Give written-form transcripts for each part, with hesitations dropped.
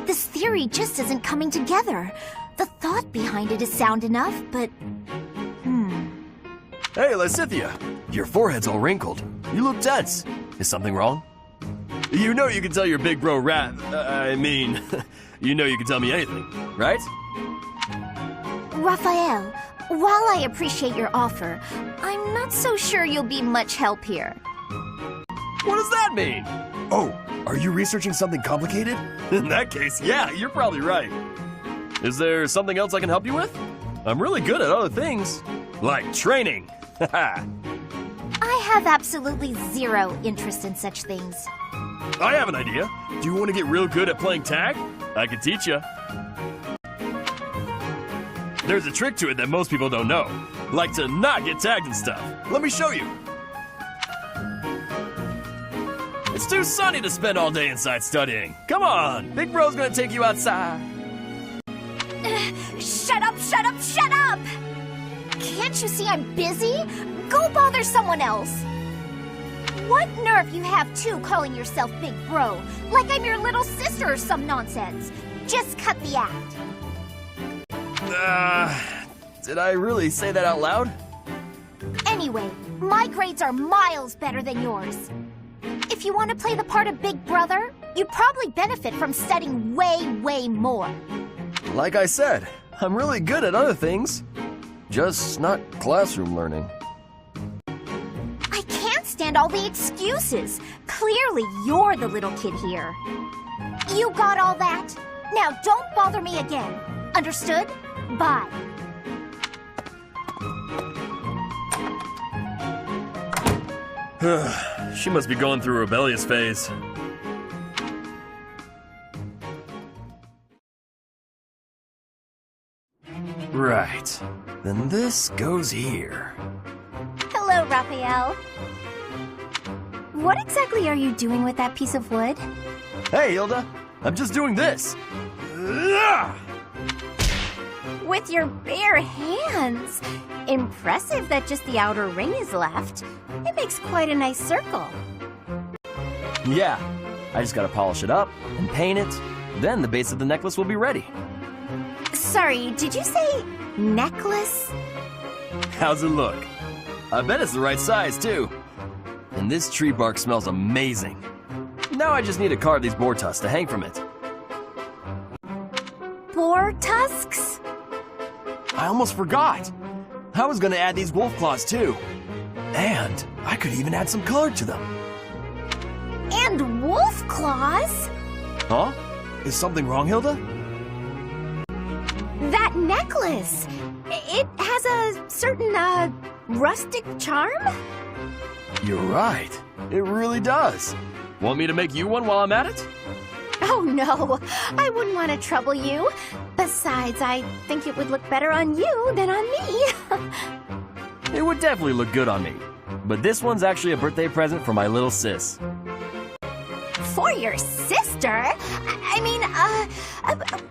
This theory just isn't coming together. The thought behind it is sound enough, but... Hey, Lysithia, your forehead's all wrinkled. You look tense. Is something wrong? You know you can tell your big bro you know you can tell me anything, right? Raphael, while I appreciate your offer, I'm not so sure you'll be much help here. What does that mean? Oh, are you researching something complicated? In that case, yeah, you're probably right. Is there something else I can help you with? I'm really good at other things, like training. I have absolutely zero interest in such things. I have an idea. Do you want to get real good at playing tag? I can teach you. There's a trick to it that most people don't know, like to not get tagged and stuff. Let me show you. It's too sunny to spend all day inside studying. Come on, Big Bro's gonna take you outside. Shut up, shut up, shut up! Can't you see I'm busy? Go bother someone else. What nerve you have, too, calling yourself Big Bro, like I'm your little sister or some nonsense. Just cut the act. Did I really say that out loud? Anyway, my grades are miles better than yours. If you want to play the part of Big Brother, you probably benefit from studying way more. Like I said, I'm really good at other things. Just not classroom learning. I can't stand all the excuses. Clearly, you're the little kid here. You got all that? Now don't bother me again. Understood? Bye. She must be going through a rebellious phase. Right. Then this goes here. Hello, Raphael. What exactly are you doing with that piece of wood? Hey, Hilda. I'm just doing this. With your bare hands. Impressive that just the outer ring is left. It makes quite a nice circle. Yeah, I just gotta polish it up and paint it. Then the base of the necklace will be ready. Sorry, did you say necklace? How's it look? I bet it's the right size, too. And this tree bark smells amazing. Now I just need to carve these boar tusks to hang from it. Boar tusks? I almost forgot. I was gonna add these wolf claws, too. And I could even add some color to them. And wolf claws? Huh? Is something wrong, Hilda? That necklace! It has a certain, rustic charm? You're right. It really does. Want me to make you one while I'm at it? Oh, no. I wouldn't want to trouble you. Besides, I think it would look better on you than on me. It would definitely look good on me. But this one's actually a birthday present for my little sis. For your sister?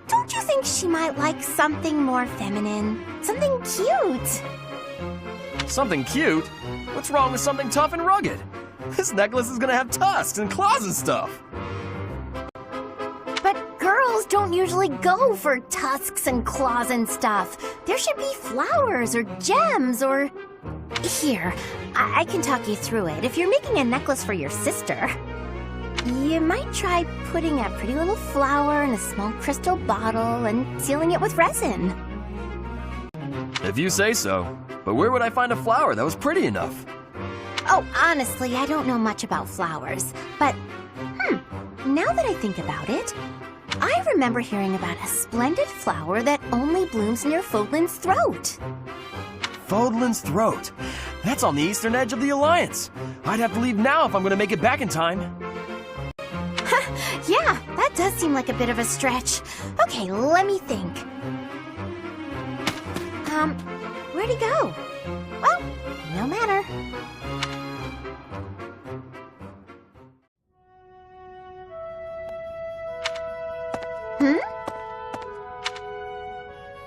Don't you think she might like something more feminine? Something cute? Something cute? What's wrong with something tough and rugged? This necklace is gonna have tusks and claws and stuff. But girls don't usually go for tusks and claws and stuff. There should be flowers or gems or... Here, I can talk you through it. If you're making a necklace for your sister, you might try putting a pretty little flower in a small crystal bottle and sealing it with resin. If you say so. But where would I find a flower that was pretty enough? Oh, honestly, I don't know much about flowers. But, now that I think about it, I remember hearing about a splendid flower that only blooms near Fodlan's throat. Fodlan's throat? That's on the eastern edge of the Alliance. I'd have to leave now if I'm going to make it back in time. Yeah, that does seem like a bit of a stretch. Okay, let me think. Where'd he go? Well, no matter.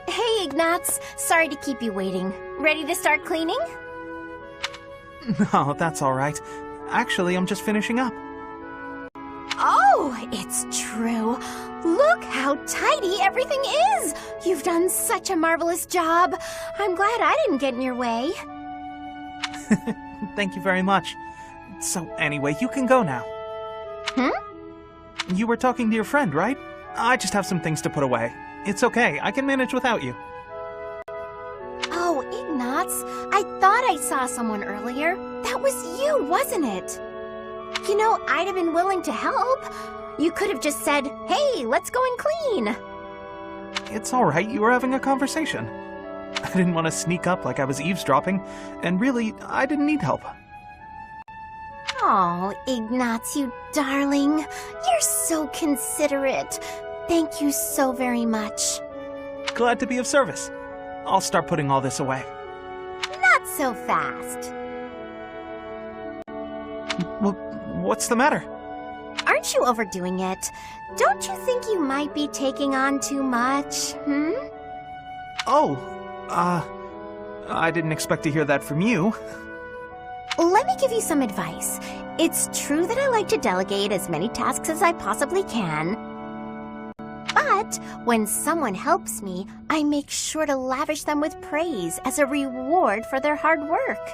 Hey, Ignatz. Sorry to keep you waiting. Ready to start cleaning? No, that's all right. Actually, I'm just finishing up. Oh, Oh, it's true. Look how tidy everything is! You've done such a marvelous job. I'm glad I didn't get in your way. Thank you very much. So anyway, you can go now. You were talking to your friend, right? I just have some things to put away. It's okay, I can manage without you. Oh, Ignatz, I thought I saw someone earlier. That was you, wasn't it? You know, I'd have been willing to help. You could have just said, hey, let's go and clean. It's alright, you were having a conversation. I didn't want to sneak up like I was eavesdropping, and really, I didn't need help. Oh, Ignatz, you darling. You're so considerate. Thank you so very much. Glad to be of service. I'll start putting all this away. Not so fast. What's the matter? Aren't you overdoing it? Don't you think you might be taking on too much, Oh, I didn't expect to hear that from you. Let me give you some advice. It's true that I like to delegate as many tasks as I possibly can. But when someone helps me, I make sure to lavish them with praise as a reward for their hard work.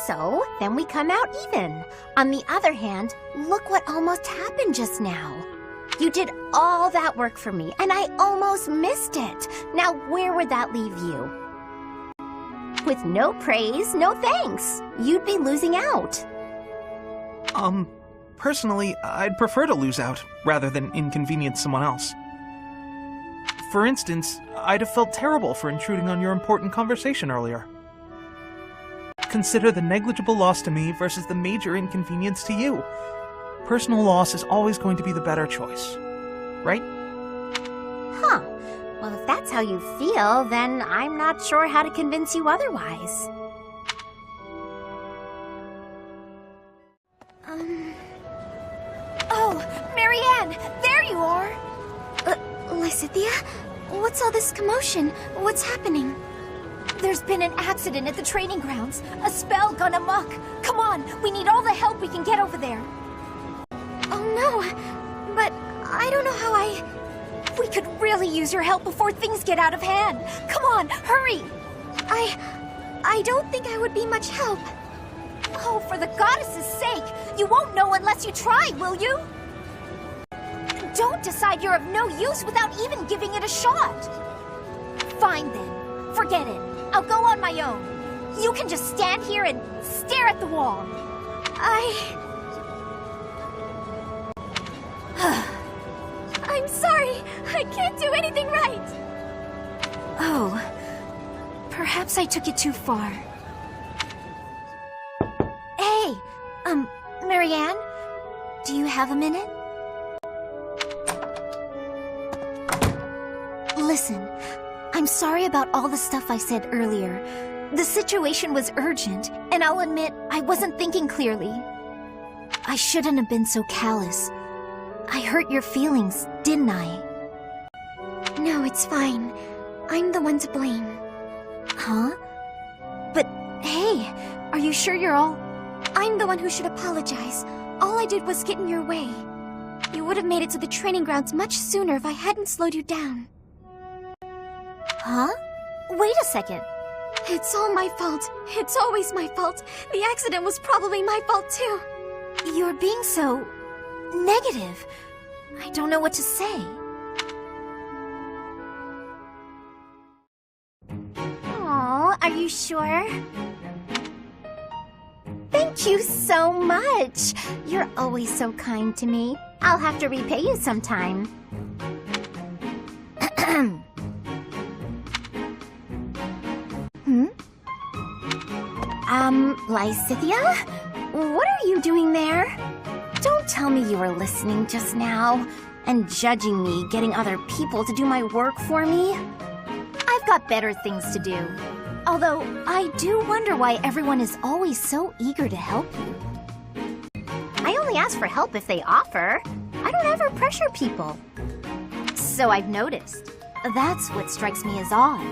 So, then we come out even. On the other hand, look what almost happened just now. You did all that work for me, and I almost missed it. Now, where would that leave you? With no praise, no thanks. You'd be losing out. Personally, I'd prefer to lose out, rather than inconvenience someone else. For instance, I'd have felt terrible for intruding on your important conversation earlier. Consider the negligible loss to me versus the major inconvenience to you. Personal loss is always going to be the better choice, right? Huh. Well, if that's how you feel, then I'm not sure how to convince you otherwise. Oh, Marianne! There you are! Lysithia? What's all this commotion? What's happening? There's been an accident at the training grounds. A spell gone amok. Come on, we need all the help we can get over there. Oh no, but I don't know how We could really use your help before things get out of hand. Come on, hurry! I don't think I would be much help. Oh, for the goddess's sake! You won't know unless you try, will you? Don't decide you're of no use without even giving it a shot. Fine then, forget it. I'll go on my own. You can just stand here and stare at the wall. I'm sorry. I can't do anything right. Oh, perhaps I took it too far. Hey, Marianne, do you have a minute? Listen, I'm sorry about all the stuff I said earlier. The situation was urgent, and I'll admit I wasn't thinking clearly. I shouldn't have been so callous. I hurt your feelings, didn't I? No, it's fine. I'm the one to blame. Huh? But hey, are you sure you're all... I'm the one who should apologize. All I did was get in your way. You would have made it to the training grounds much sooner if I hadn't slowed you down. Huh? Wait a second. It's all my fault. It's always my fault. The accident was probably my fault too. You're being so... negative. I don't know what to say. Aw, are you sure? Thank you so much. You're always so kind to me. I'll have to repay you sometime. Lysithia? What are you doing there? Don't tell me you were listening just now and judging me getting other people to do my work for me. I've got better things to do. Although, I do wonder why everyone is always so eager to help you. I only ask for help if they offer. I don't ever pressure people. So I've noticed. That's what strikes me as odd.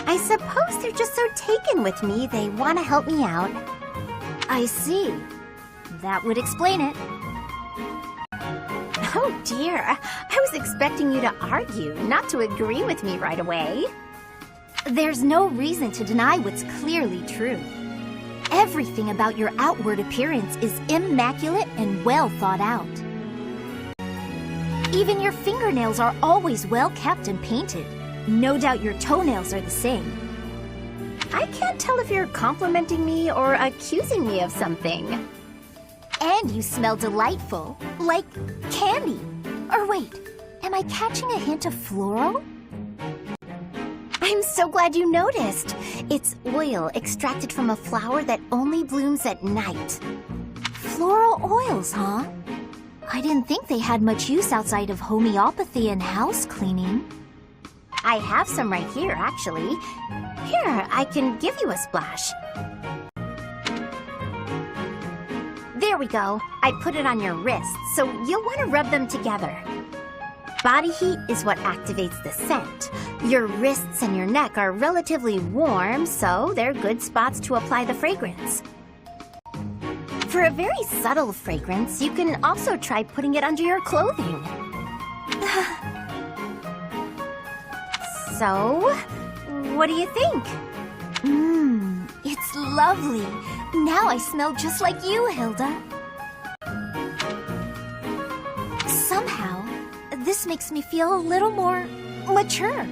I suppose they're just so taken with me they want to help me out. I see. That would explain it. dear. I was expecting you to argue, not to agree with me right away. There's no reason to deny what's clearly true. Everything about your outward appearance is immaculate and well thought out. Even your fingernails are always well kept and painted. No doubt your toenails are the same. I can't tell if you're complimenting me or accusing me of something. And you smell delightful, like candy. Or wait, am I catching a hint of floral? I'm so glad you noticed. It's oil extracted from a flower that only blooms at night. Floral oils, huh? I didn't think they had much use outside of homeopathy and house cleaning. I have some right here, actually. Here, I can give you a splash. There we go. I put it on your wrists, so you'll want to rub them together. Body heat is what activates the scent. Your wrists and your neck are relatively warm, so they're good spots to apply the fragrance. For a very subtle fragrance, you can also try putting it under your clothing. So, what do you think? It's lovely. Now I smell just like you, Hilda. Somehow, this makes me feel a little more mature.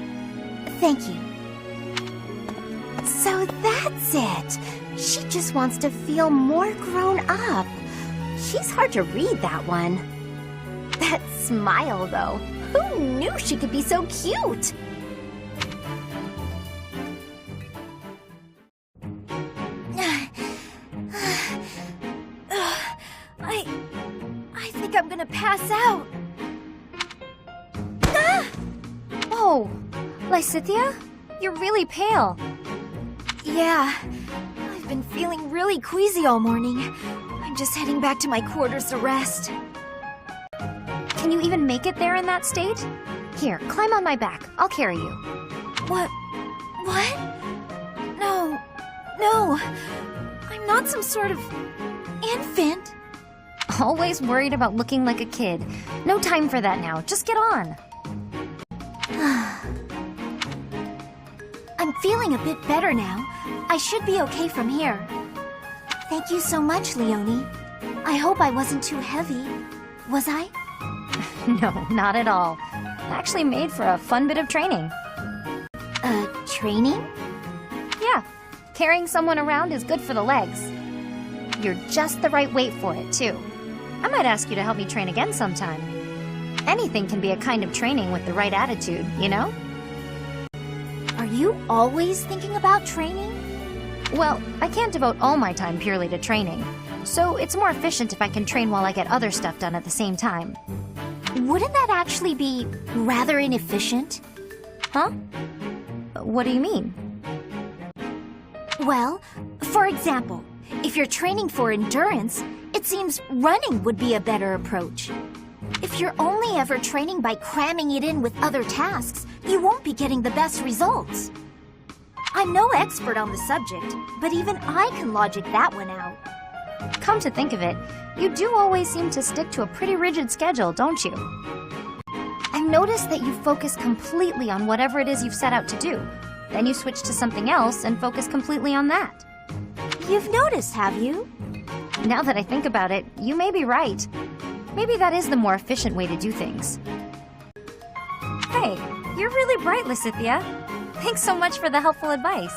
Thank you. So that's it. She just wants to feel more grown up. She's hard to read, that one. That smile, though. Who knew she could be so cute? I think I'm gonna pass out. Ah! Oh, Lysithea? You're really pale. Yeah, I've been feeling really queasy all morning. I'm just heading back to my quarters to rest. Can you even make it there in that state? Here, climb on my back. I'll carry you. What? No. I'm not some sort of infant. Always worried about looking like a kid. No time for that now. Just get on. I'm feeling a bit better now. I should be okay from here. Thank you so much, Leonie. I hope I wasn't too heavy. Was I? No, not at all. Actually made for a fun bit of training. Training? Yeah, carrying someone around is good for the legs. You're just the right weight for it, too. I might ask you to help me train again sometime. Anything can be a kind of training with the right attitude, you know? Are you always thinking about training? Well, I can't devote all my time purely to training, so it's more efficient if I can train while I get other stuff done at the same time. Wouldn't that actually be rather inefficient? Huh? What do you mean? Well, for example, if you're training for endurance, it seems running would be a better approach. If you're only ever training by cramming it in with other tasks, you won't be getting the best results. I'm no expert on the subject, but even I can logic that one out. Come to think of it, you do always seem to stick to a pretty rigid schedule, don't you? I've noticed that you focus completely on whatever it is you've set out to do. Then you switch to something else and focus completely on that. You've noticed, have you? Now that I think about it, you may be right. Maybe that is the more efficient way to do things. Hey, you're really bright, Lysithea. Thanks so much for the helpful advice.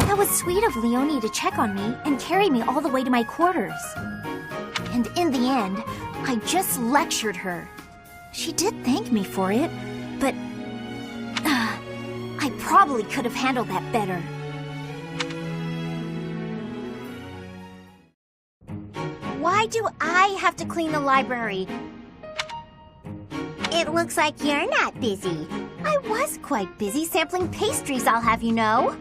That was sweet of Leonie to check on me and carry me all the way to my quarters. And in the end, I just lectured her. She did thank me for it, but I probably could have handled that better. Why do I have to clean the library? It looks like you're not busy. I was quite busy sampling pastries, I'll have you know.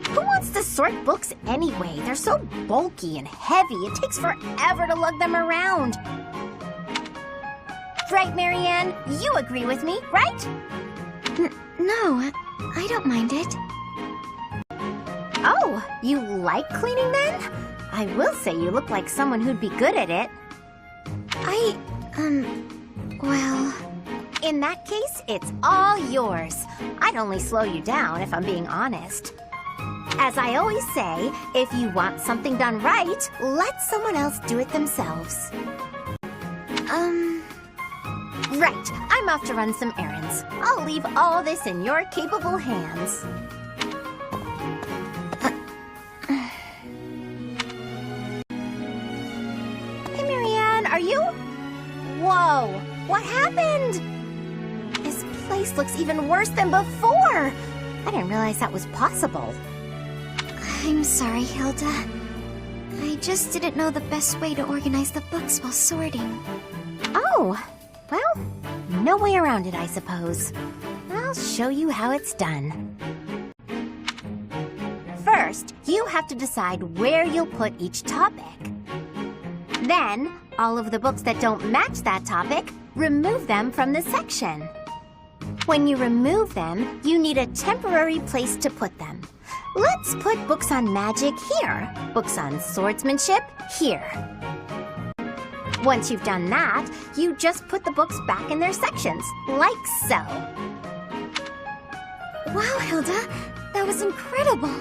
Who wants to sort books anyway? They're so bulky and heavy, it takes forever to lug them around. Right, Marianne? You agree with me, right? No, I don't mind it. Oh, Oh, you like cleaning then? I will say you look like someone who'd be good at it. Well... In that case, it's all yours. I'd only slow you down if I'm being honest. As I always say, if you want something done right, let someone else do it themselves. Right, I'm off to run some errands. I'll leave all this in your capable hands. Hey, Marianne, are you? Whoa, what happened? This place looks even worse than before. I didn't realize that was possible. I'm sorry, Hilda. I just didn't know the best way to organize the books while sorting. Oh, well, no way around it, I suppose. I'll show you how it's done. First, you have to decide where you'll put each topic. Then, all of the books that don't match that topic, remove them from the section. When you remove them, you need a temporary place to put them. Let's put books on magic here, books on swordsmanship here. Once you've done that, you just put the books back in their sections, like so. Wow, Hilda, that was incredible.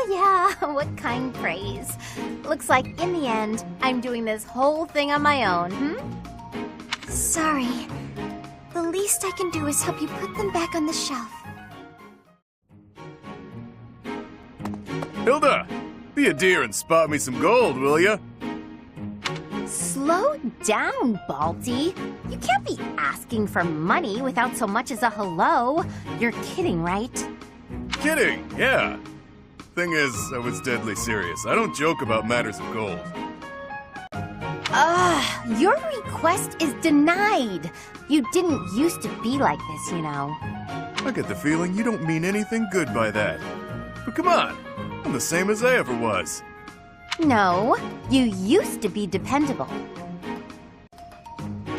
Yeah, what kind praise. Looks like in the end, I'm doing this whole thing on my own, Sorry. The least I can do is help you put them back on the shelf. Hilda, be a dear and spot me some gold, will ya? Slow down, Baldy. You can't be asking for money without so much as a hello. You're kidding, right? Kidding, yeah. Thing is, I was deadly serious. I don't joke about matters of gold. Your request is denied. You didn't used to be like this, you know. I get the feeling you don't mean anything good by that. But come on, I'm the same as I ever was. No, you used to be dependable.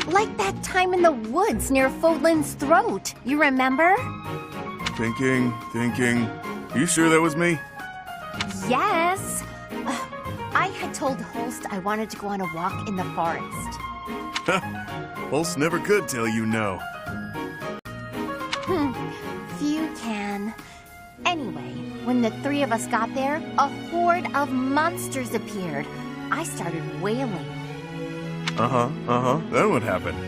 Like that time in the woods near Fodlin's throat, you remember? Thinking. You sure that was me? Yes. I had told Holst I wanted to go on a walk in the forest. Holst never could tell you no. Few can. Anyway, when the three of us got there, a horde of monsters appeared. I started wailing. Then what happened?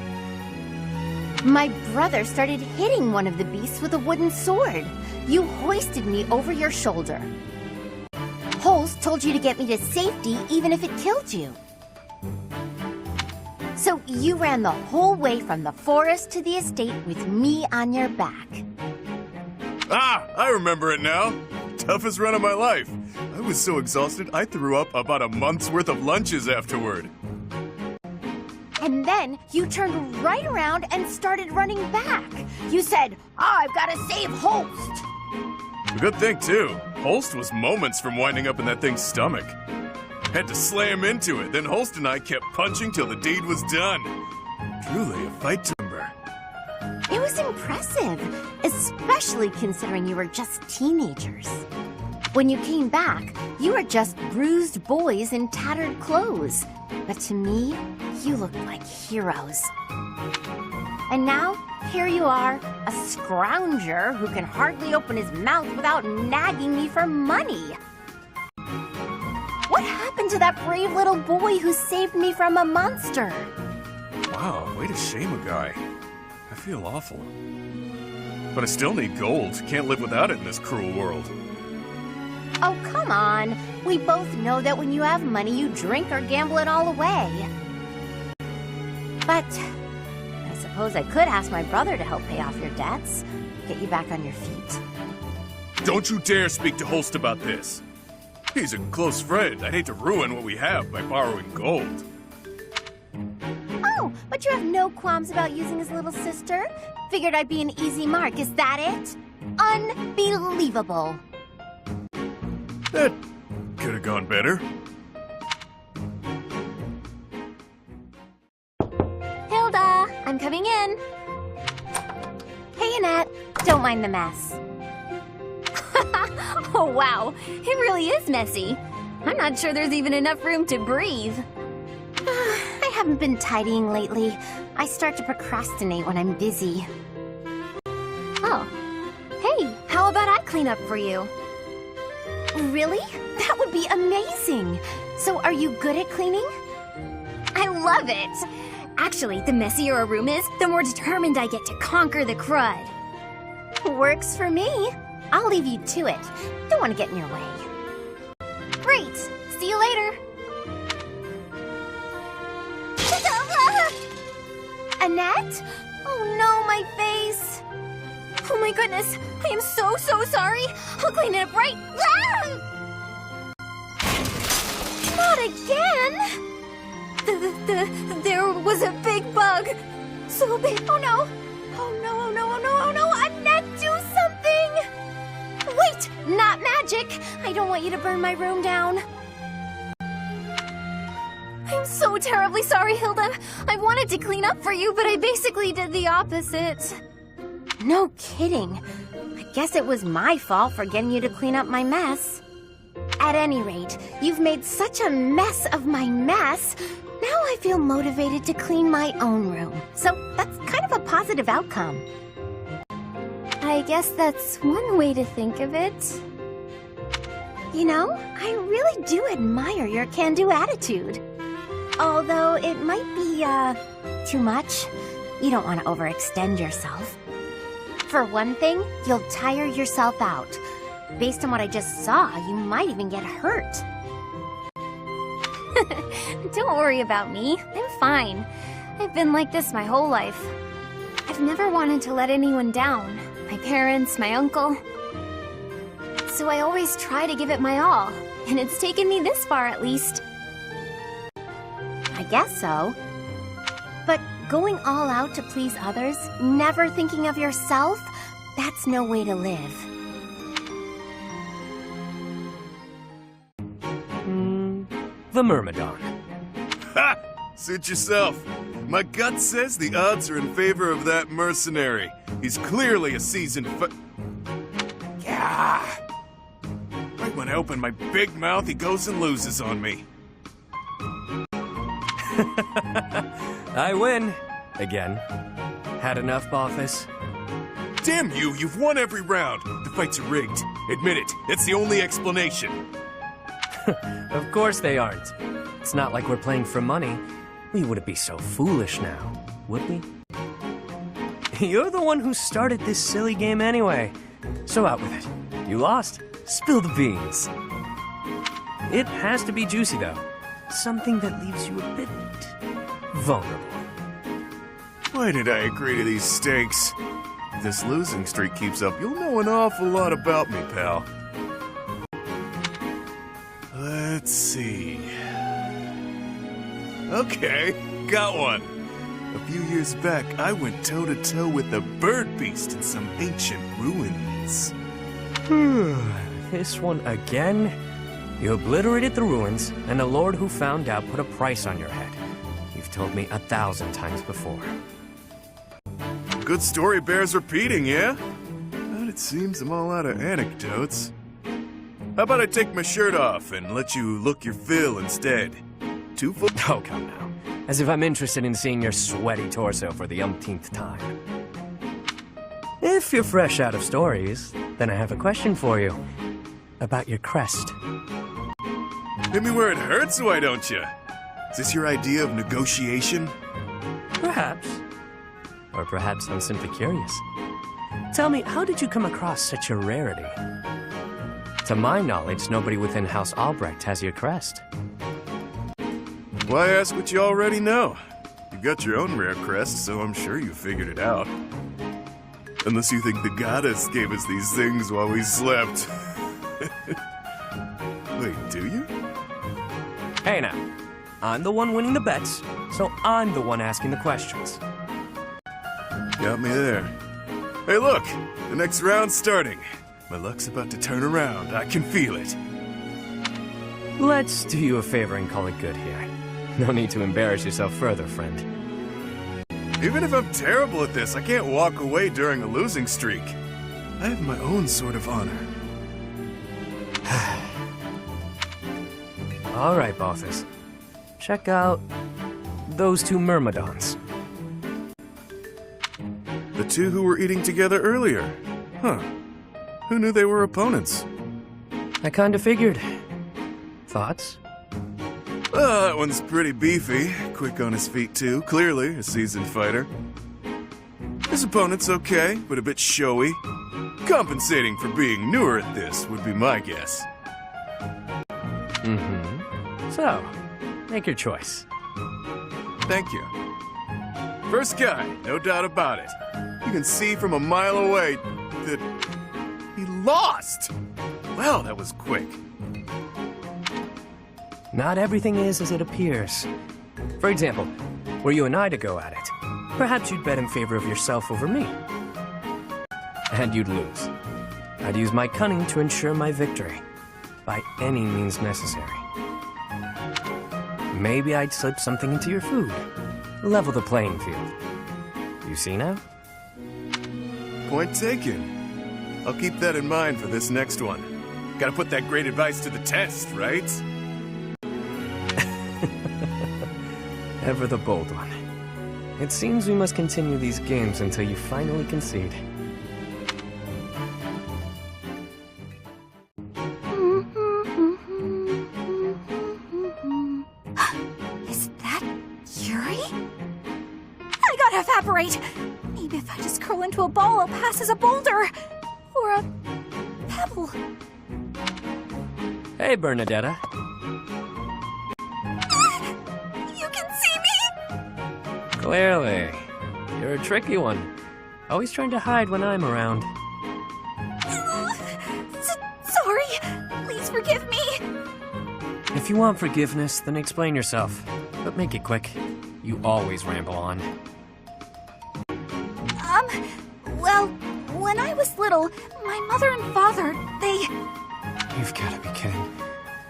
My brother started hitting one of the beasts with a wooden sword. You hoisted me over your shoulder. Holst told you to get me to safety even if it killed you. So you ran the whole way from the forest to the estate with me on your back. Ah, I remember it now. Toughest run of my life. I was so exhausted I threw up about a month's worth of lunches afterward. And then you turned right around and started running back. You said, I've got to save Holst. A good thing, too. Holst was moments from winding up in that thing's stomach. Had to slam into it, then Holst and I kept punching till the deed was done. Truly a fight timber. It was impressive, especially considering you were just teenagers. When you came back, you were just bruised boys in tattered clothes. But to me, you looked like heroes. And now, here you are, a scrounger who can hardly open his mouth without nagging me for money. What happened to that brave little boy who saved me from a monster? Wow, way to shame a guy. I feel awful. But I still need gold. Can't live without it in this cruel world. Oh, come on. We both know that when you have money, you drink or gamble it all away. But I suppose I could ask my brother to help pay off your debts, get you back on your feet. Don't you dare speak to Holst about this. He's a close friend. I'd hate to ruin what we have by borrowing gold. Oh, but you have no qualms about using his little sister? Figured I'd be an easy mark, is that it? Unbelievable. That could have gone better. Hilda, I'm coming in. Hey, Annette. Don't mind the mess. Oh wow, it really is messy. I'm not sure there's even enough room to breathe. I haven't been tidying lately. I start to procrastinate when I'm busy. Oh. Hey, how about I clean up for you? Really? That would be amazing! So are you good at cleaning? I love it! Actually, the messier a room is, the more determined I get to conquer the crud. Works for me. I'll leave you to it. Don't want to get in your way. Great! See you later! Annette? Oh no, my face! Oh my goodness, I am so sorry! I'll clean it up right... Not again! There was a big bug! So big... Oh no! Oh no, oh no, oh no, oh no! Annette, do something! Wait! Not magic! I don't want you to burn my room down. I'm so terribly sorry, Hilda. I wanted to clean up for you, but I basically did the opposite. No kidding. I guess it was my fault for getting you to clean up my mess. At any rate, you've made such a mess of my mess. Now I feel motivated to clean my own room. So that's kind of a positive outcome. I guess that's one way to think of it. You know, I really do admire your can-do attitude. Although it might be, too much. You don't want to overextend yourself. For one thing, you'll tire yourself out. Based on what I just saw, you might even get hurt. Don't worry about me. I'm fine. I've been like this my whole life. I've never wanted to let anyone down. My parents, my uncle. So I always try to give it my all. And it's taken me this far at least. I guess so. But going all out to please others, never thinking of yourself, that's no way to live. The Myrmidon. Ha! Suit yourself. My gut says the odds are in favor of that mercenary. He's clearly a seasoned Yeah. Right when I open my big mouth, he goes and loses on me. I win. Again. Had enough, Boffus? Damn you, you've won every round. The fights are rigged. Admit it, it's the only explanation. Of course they aren't. It's not like we're playing for money. We wouldn't be so foolish now, would we? You're the one who started this silly game anyway. So out with it. You lost. Spill the beans. It has to be juicy, though. Something that leaves you a bit vulnerable. Why did I agree to these stakes? If this losing streak keeps up, you'll know an awful lot about me, pal. Let's see. Okay, got one. A few years back, I went toe-to-toe with a bird beast in some ancient ruins. This one again? You obliterated the ruins, and the Lord who found out put a price on your head. You've told me 1,000 times before. Good story bears repeating, yeah? But it seems I'm all out of anecdotes. How about I take my shirt off and let you look your fill instead? 2 foot. Oh, come now. As if I'm interested in seeing your sweaty torso for the umpteenth time. If you're fresh out of stories, then I have a question for you. About your crest. Hit me where it hurts, why don't you? Is this your idea of negotiation? Perhaps. Or perhaps I'm simply curious. Tell me, how did you come across such a rarity? To my knowledge, nobody within House Albrecht has your crest. Why ask what you already know? You got your own rare crest, so I'm sure you figured it out. Unless you think the goddess gave us these things while we slept. Wait, do you? Hey now, I'm the one winning the bets, so I'm the one asking the questions. Got me there. Hey look, the next round's starting. My luck's about to turn around, I can feel it. Let's do you a favor and call it good here. No need to embarrass yourself further, friend. Even if I'm terrible at this, I can't walk away during a losing streak. I have my own sort of honor. All right, bosses. Check out those two myrmidons. The two who were eating together earlier. Huh. Who knew they were opponents? I kinda figured. Thoughts? That one's pretty beefy. Quick on his feet, too. Clearly a seasoned fighter. His opponent's okay, but a bit showy. Compensating for being newer at this would be my guess. So, make your choice. Thank you. First guy, no doubt about it. You can see from a mile away that he lost. Well, that was quick. Not everything is as it appears. For example, were you and I to go at it, perhaps you'd bet in favor of yourself over me. And you'd lose. I'd use my cunning to ensure my victory, by any means necessary. Maybe I'd slip something into your food, level the playing field. You see now? Point taken. I'll keep that in mind for this next one. Gotta put that great advice to the test, right? Ever the bold one. It seems we must continue these games until you finally concede. Is that Yuri? I gotta evaporate! Maybe if I just curl into a ball, I'll pass as a boulder! Or a pebble. Hey, Bernadetta. You can see me? Clearly. You're a tricky one. Always trying to hide when I'm around. Sorry. Please forgive me. If you want forgiveness, then explain yourself. But make it quick. You always ramble on. Well, when I was little, my mother and father, they... You've gotta be kidding.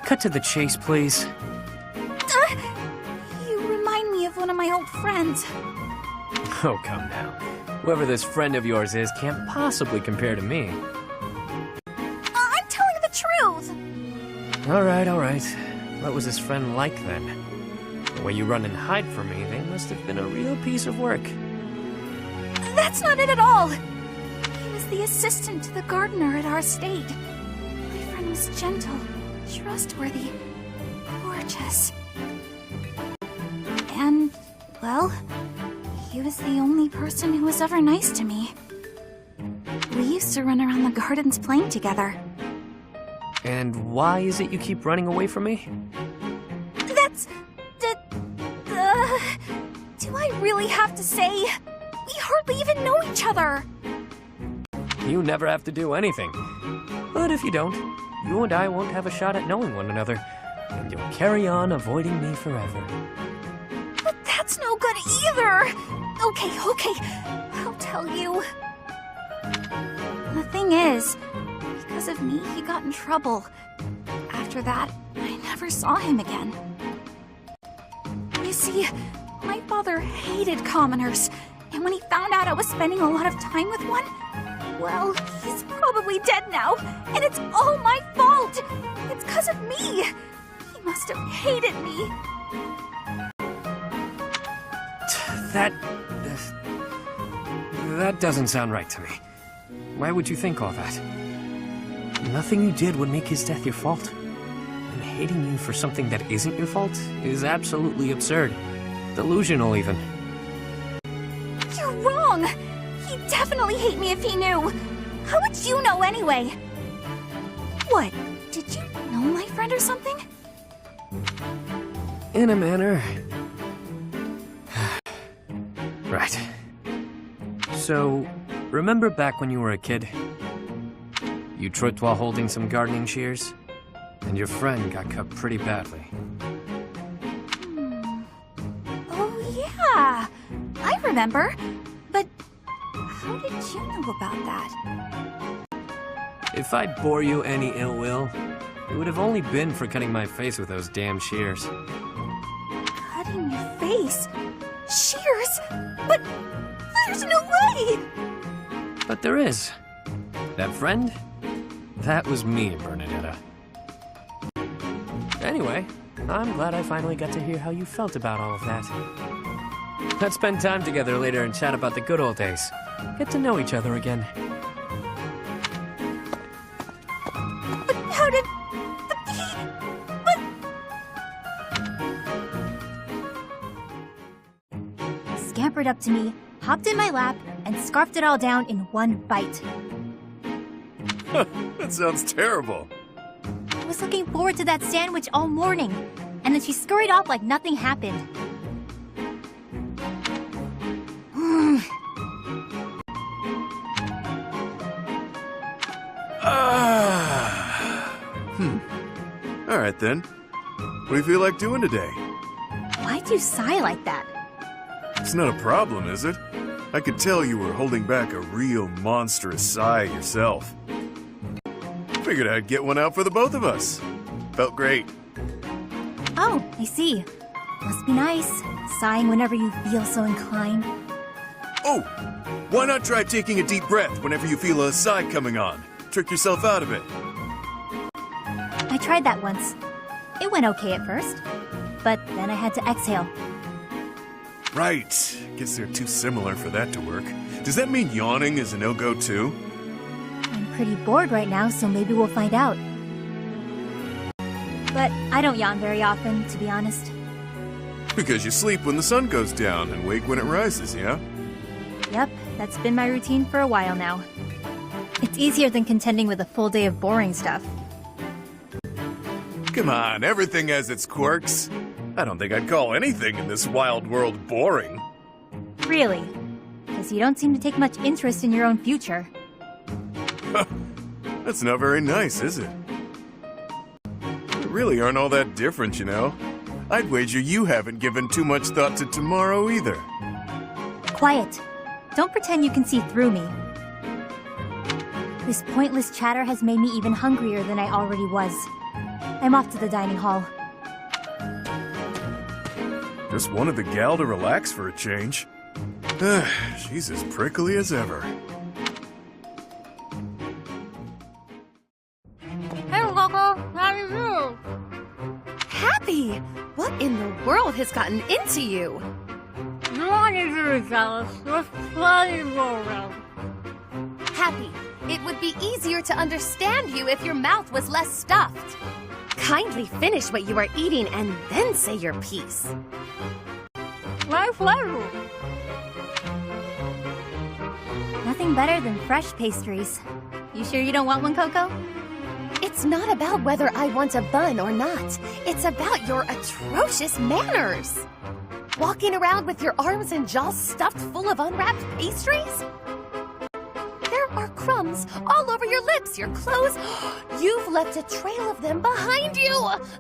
Cut to the chase, please. You remind me of one of my old friends. Oh, come now. Whoever this friend of yours is can't possibly compare to me. I'm telling the truth. All right. What was this friend like then? The way you run and hide from me, they must have been a real piece of work. That's not it at all. He was the assistant to the gardener at our estate. My friend was gentle, trustworthy, gorgeous. And, well, he was the only person who was ever nice to me. We used to run around the gardens playing together. And why is it you keep running away from me? That's... do I really have to say? We hardly even know each other. You never have to do anything. But if you don't, you and I won't have a shot at knowing one another, and you'll carry on avoiding me forever. But that's no good either. Okay, I'll tell you. The thing is, because of me, he got in trouble. After that, I never saw him again. You see, my father hated commoners, and when he found out I was spending a lot of time with one, well, he's probably dead now, and it's all my fault! It's 'cause of me! He must have hated me. That doesn't sound right to me. Why would you think all that? Nothing you did would make his death your fault. And hating you for something that isn't your fault is absolutely absurd. Delusional, even. You're wrong! He'd definitely hate me if he knew. How would you know anyway? What? Did you know my friend or something? In a manner. Right. So, remember back when you were a kid? You tripped while holding some gardening shears, and your friend got cut pretty badly. Oh, yeah. I remember. But how did you know about that? If I bore you any ill will, it would have only been for cutting my face with those damn shears. Cutting your face? Shears? But there's no way! But there is. That friend? That was me, Bernadetta. Anyway, I'm glad I finally got to hear how you felt about all of that. Let's spend time together later and chat about the good old days. Get to know each other again. But how did... Scampered up to me, hopped in my lap, and scarfed it all down in one bite. That sounds terrible. I was looking forward to that sandwich all morning, and then she scurried off like nothing happened. All right then. What do you feel like doing today? Why'd you sigh like that? It's not a problem, is it? I could tell you were holding back a real monstrous sigh yourself. Figured I'd get one out for the both of us. Felt great. Oh, I see. Must be nice, sighing whenever you feel so inclined. Oh, why not try taking a deep breath whenever you feel a sigh coming on? Trick yourself out of it. I tried that once. It went okay at first, but then I had to exhale. Right. Guess they're too similar for that to work. Does that mean yawning is a no-go too? I'm pretty bored right now, so maybe we'll find out. But I don't yawn very often, to be honest. Because you sleep when the sun goes down and wake when it rises, yeah? Yep, that's been my routine for a while now. It's easier than contending with a full day of boring stuff. Come on, everything has its quirks. I don't think I'd call anything in this wild world boring. Really? Because you don't seem to take much interest in your own future. That's not very nice, is it? We really aren't all that different, you know. I'd wager you haven't given too much thought to tomorrow either. Quiet. Don't pretend you can see through me. This pointless chatter has made me even hungrier than I already was. I'm off to the dining hall. Just wanted the gal to relax for a change. She's as prickly as ever. Hey, Coco. How are you? Happy! What in the world has gotten into you? You want to be jealous? There's plenty more around. Happy, it would be easier to understand you if your mouth was less stuffed. Kindly finish what you are eating and then say your piece. My pleasure. Nothing better than fresh pastries. You sure you don't want one, Coco? It's not about whether I want a bun or not. It's about your atrocious manners. Walking around with your arms and jaws stuffed full of unwrapped pastries? There are crumbs all over your lips, your clothes. You've left a trail of them behind you.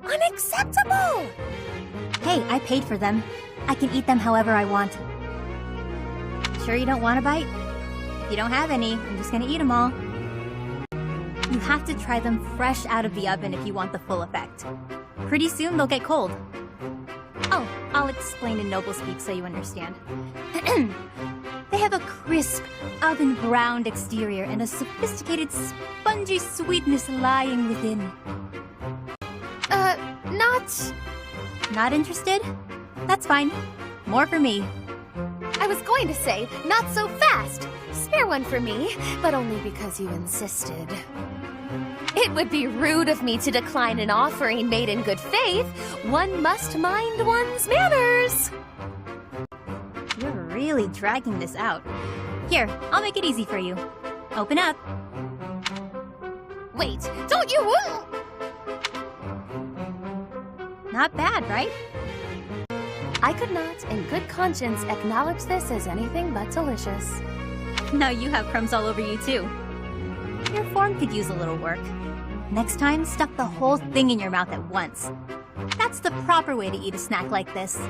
Unacceptable! Hey, I paid for them. I can eat them however I want. Sure you don't want a bite? If you don't have any, I'm just gonna eat them all. You have to try them fresh out of the oven if you want the full effect. Pretty soon they'll get cold. Oh, I'll explain in noble speak so you understand. They have a crisp, oven-browned exterior and a sophisticated, spongy sweetness lying within. Not interested? That's fine. More for me. I was going to say, not so fast. Spare one for me, but only because you insisted. It would be rude of me to decline an offering made in good faith. One must mind one's manners. You're really dragging this out. Here, I'll make it easy for you. Open up. Wait, don't you... Not bad, right? I could not, in good conscience, acknowledge this as anything but delicious. Now you have crumbs all over you, too. Your form could use a little work. Next time, stuff the whole thing in your mouth at once. That's the proper way to eat a snack like this.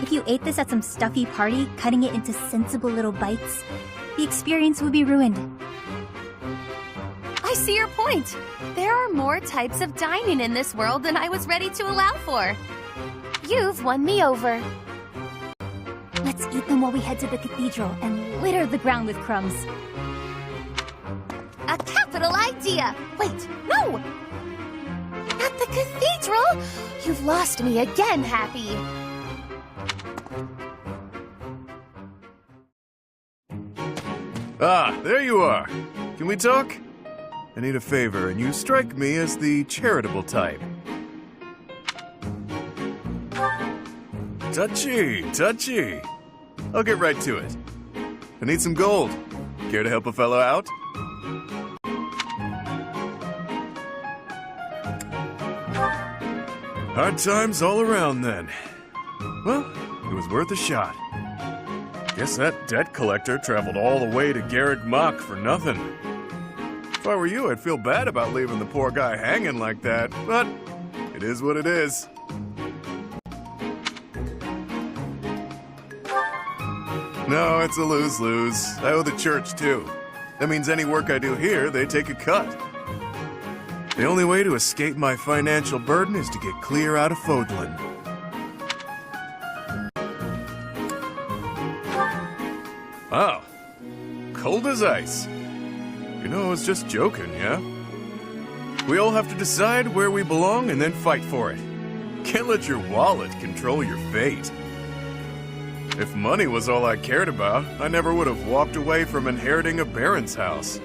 If you ate this at some stuffy party, cutting it into sensible little bites, the experience would be ruined. I see your point. There are more types of dining in this world than I was ready to allow for. You've won me over. Let's eat them while we head to the cathedral and litter the ground with crumbs. A capital idea! Wait, no! Not the cathedral! Minstrel? You've lost me again, Happy. Ah, there you are. Can we talk? I need a favor, and you strike me as the charitable type. Touchy, touchy. I'll get right to it. I need some gold. Care to help a fellow out? Hard times all around then. Well, it was worth a shot. Guess that debt collector traveled all the way to Garrick Mach for nothing. If I were you, I'd feel bad about leaving the poor guy hanging like that, but it is what it is. No, it's a lose-lose. I owe the church, too. That means any work I do here, they take a cut. The only way to escape my financial burden is to get clear out of Fodlan. Wow. Cold as ice. You know, I was just joking, yeah? We all have to decide where we belong and then fight for it. Can't let your wallet control your fate. If money was all I cared about, I never would have walked away from inheriting a baron's house.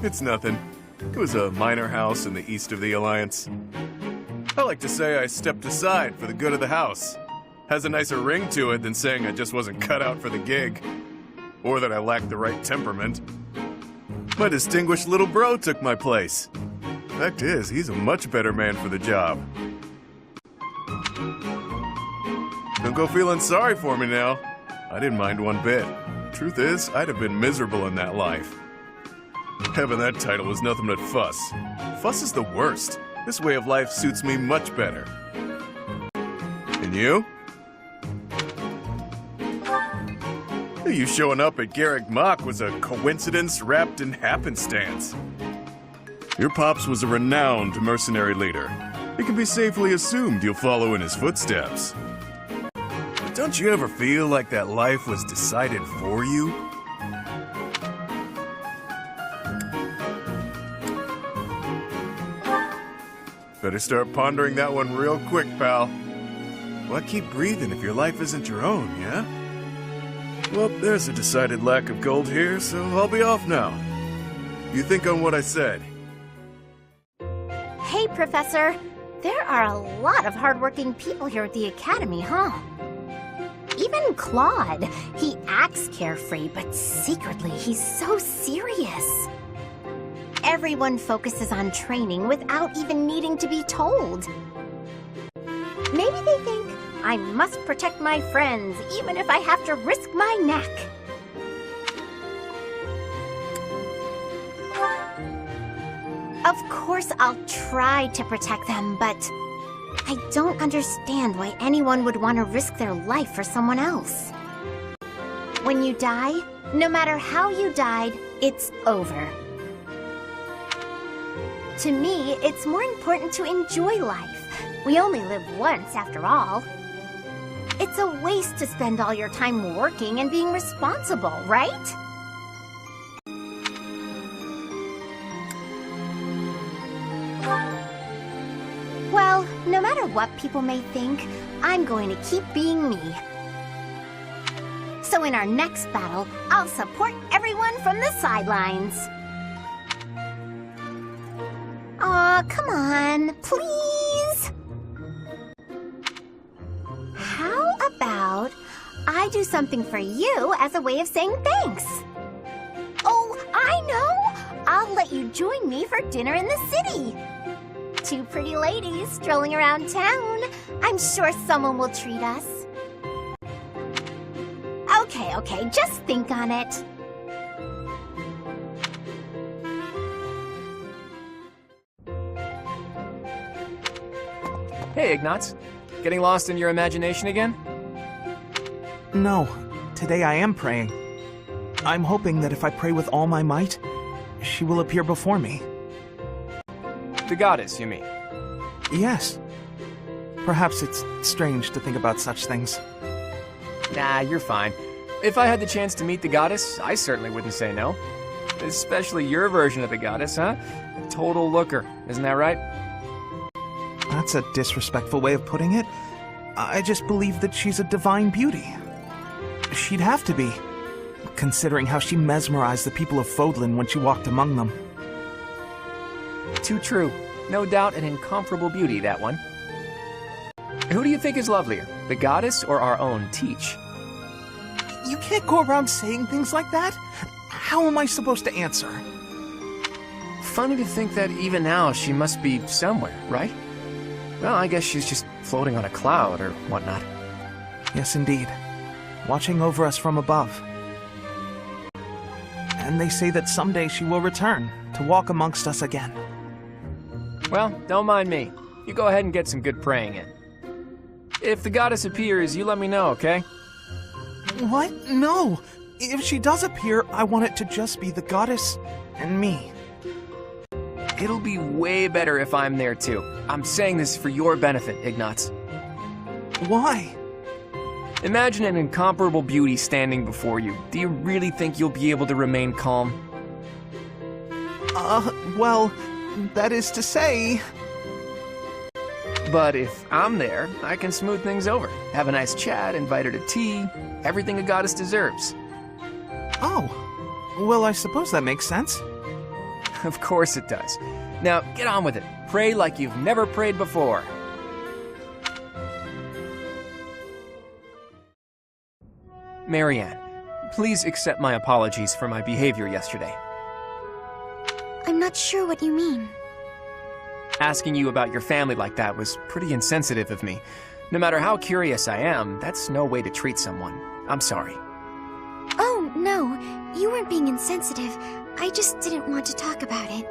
It's nothing. It was a minor house in the east of the Alliance. I like to say I stepped aside for the good of the house. Has a nicer ring to it than saying I just wasn't cut out for the gig. Or that I lacked the right temperament. My distinguished little bro took my place. Fact is, he's a much better man for the job. Don't go feeling sorry for me now. I didn't mind one bit. Truth is, I'd have been miserable in that life. Having that title was nothing but fuss. Fuss is the worst. This way of life suits me much better. And you? You showing up at Garrick Mach was a coincidence wrapped in happenstance. Your pops was a renowned mercenary leader. It can be safely assumed you'll follow in his footsteps. But don't you ever feel like that life was decided for you? Better start pondering that one real quick, pal. Why keep breathing if your life isn't your own, yeah? Well, there's a decided lack of gold here, so I'll be off now. You think on what I said. Hey, Professor. There are a lot of hardworking people here at the Academy, huh? Even Claude. He acts carefree, but secretly he's so serious. Everyone focuses on training without even needing to be told. Maybe they think I must protect my friends, even if I have to risk my neck. Of course I'll try to protect them, but I don't understand why anyone would want to risk their life for someone else. When you die, no matter how you died, it's over. To me, it's more important to enjoy life. We only live once, after all. It's a waste to spend all your time working and being responsible, right? Well, no matter what people may think, I'm going to keep being me. So in our next battle, I'll support everyone from the sidelines. Aw, come on, please! How about I do something for you as a way of saying thanks? Oh, I know! I'll let you join me for dinner in the city. Two pretty ladies strolling around town. I'm sure someone will treat us. Okay, just think on it. Hey, Ignatz. Getting lost in your imagination again? No, today I am praying. I'm hoping that if I pray with all my might, she will appear before me. The goddess, you mean? Yes. Perhaps it's strange to think about such things. Nah, you're fine. If I had the chance to meet the goddess, I certainly wouldn't say no. Especially your version of the goddess, huh? A total looker, isn't that right? That's a disrespectful way of putting it. I just believe that she's a divine beauty. She'd have to be, considering how she mesmerized the people of Fodlan when she walked among them. Too true. No doubt an incomparable beauty, that one. Who do you think is lovelier, the goddess or our own Teach? You can't go around saying things like that. How am I supposed to answer? Funny to think that even now she must be somewhere, right? Well, I guess she's just floating on a cloud or whatnot. Yes, indeed. Watching over us from above. And they say that someday she will return to walk amongst us again. Well, don't mind me. You go ahead and get some good praying in. If the goddess appears, you let me know, okay? What? No! If she does appear, I want it to just be the goddess and me. It'll be way better if I'm there too. I'm saying this for your benefit, Ignatz. Why? Imagine an incomparable beauty standing before you. Do you really think you'll be able to remain calm? Well, that is to say... But if I'm there, I can smooth things over. Have a nice chat, invite her to tea, everything a goddess deserves. Oh, well, I suppose that makes sense. Of course it does. Now, get on with it. Pray like you've never prayed before. Marianne, please accept my apologies for my behavior yesterday. I'm not sure what you mean. Asking you about your family like that was pretty insensitive of me. No matter how curious I am, that's no way to treat someone. I'm sorry. Oh, no. You weren't being insensitive. I just didn't want to talk about it.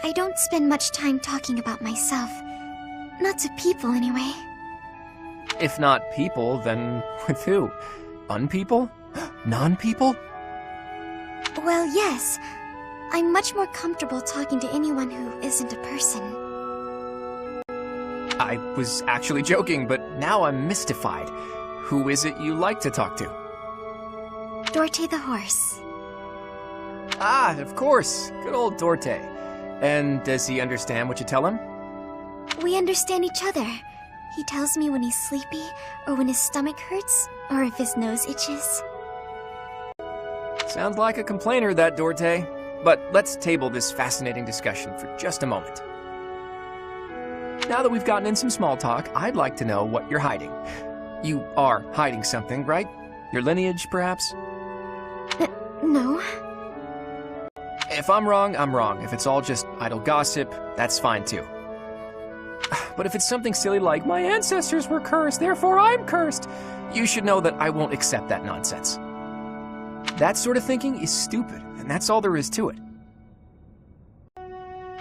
I don't spend much time talking about myself. Not to people, anyway. If not people, then with who? Unpeople? Non-people? Well, yes. I'm much more comfortable talking to anyone who isn't a person. I was actually joking, but now I'm mystified. Who is it you like to talk to? Dorte the horse. Ah, of course. Good old Dorte. And does he understand what you tell him? We understand each other. He tells me when he's sleepy, or when his stomach hurts, or if his nose itches. Sounds like a complainer, that Dorte. But let's table this fascinating discussion for just a moment. Now that we've gotten in some small talk, I'd like to know what you're hiding. You are hiding something, right? Your lineage, perhaps? No. If I'm wrong, I'm wrong. If it's all just idle gossip, that's fine too. But if it's something silly like, my ancestors were cursed, therefore I'm cursed, you should know that I won't accept that nonsense. That sort of thinking is stupid, and that's all there is to it.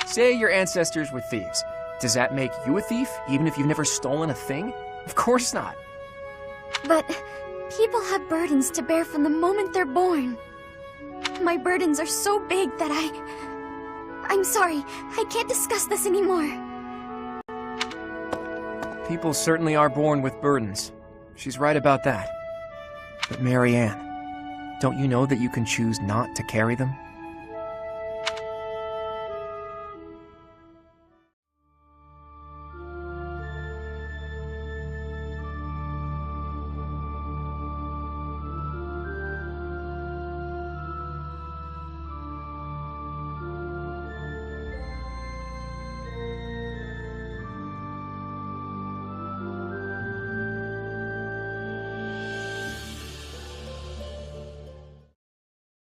Say your ancestors were thieves. Does that make you a thief, even if you've never stolen a thing? Of course not. But people have burdens to bear from the moment they're born. My burdens are so big that I'm sorry, I can't discuss this anymore. People certainly are born with burdens. She's right about that. But Marianne, don't you know that you can choose not to carry them?